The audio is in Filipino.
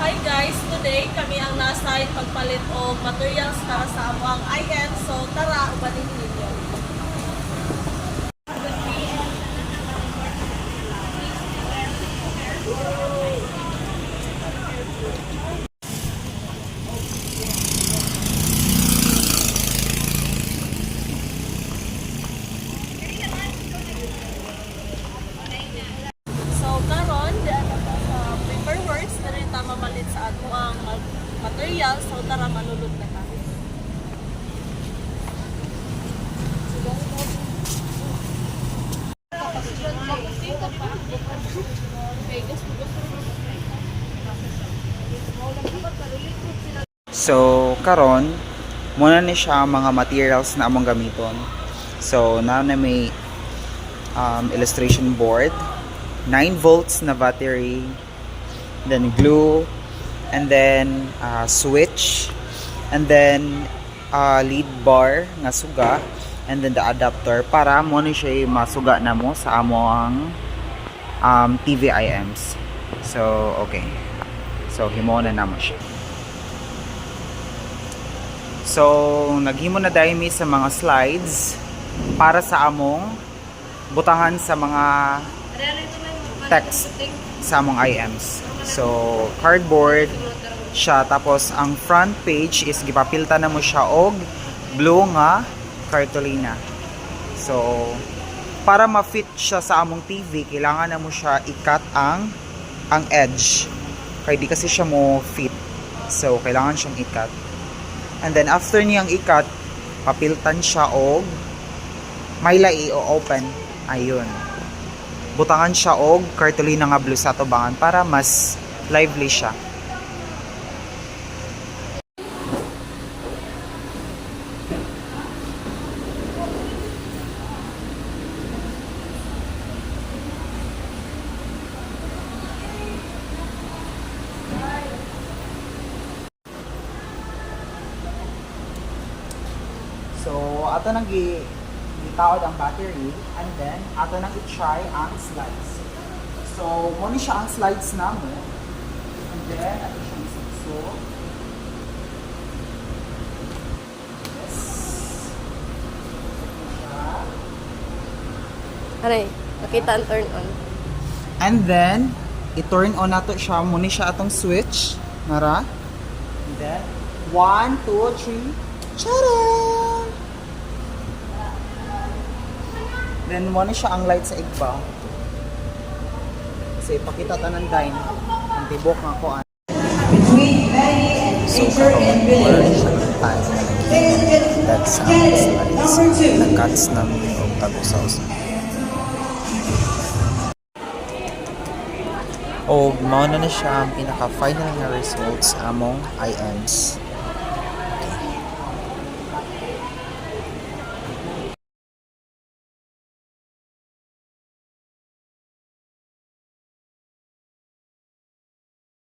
hi guys! Today kami ang nasa pagpalit o materials para sa among IM. So tara, ubanin ninyo. So karon di ano pa sa paperworks na rin tama malit sa ato ang materials. So tara, manulog na kami. So, karon muna ni siya ang mga materials na among gamiton. So, na may illustration board, 9 volts na battery, then glue, and then switch, and then lead bar nga suga, and then the adapter para mo ni siya masuga na mo sa among TVIMs. So, okay. So, himo na namo siya. So, naghimo na dahil mi sa mga slides para sa among butangan sa mga text sa among IMs. So, cardboard siya, tapos ang front page is gipapilta na mo siya og blue nga cartolina. So, para ma-fit siya sa among TV, kailangan na mo siya i-cut ang edge. Kaya di kasi siya mo fit. So, kailangan siyang i-cut. And then after niyang i-cut, papiltan siya og may lai o open. Ayun. Butangan siya og cartolina nga blue sa tubangan para mas lively siya. So, ato nang gitaod ang battery, and then ato nang i-try ang slides. So, mo ni siya ang slides na mo. And then, ato siyang isukso. Yes. Aray, nakita ang turn on. And then, i-turn on nato siya. Mo ni siya atong switch. Nara. And then, 1, 2, 3. Tcharam! Then, mo ni siya ang light sa igba. Kasi ipakita tanan dine. Ang tibok nga ko. So, karoon, wala rin siya ng time. That's ang slides. Nag-cuts namin yung tago-sauce. O, mauna na siya ang pinaka-final na results among IMs.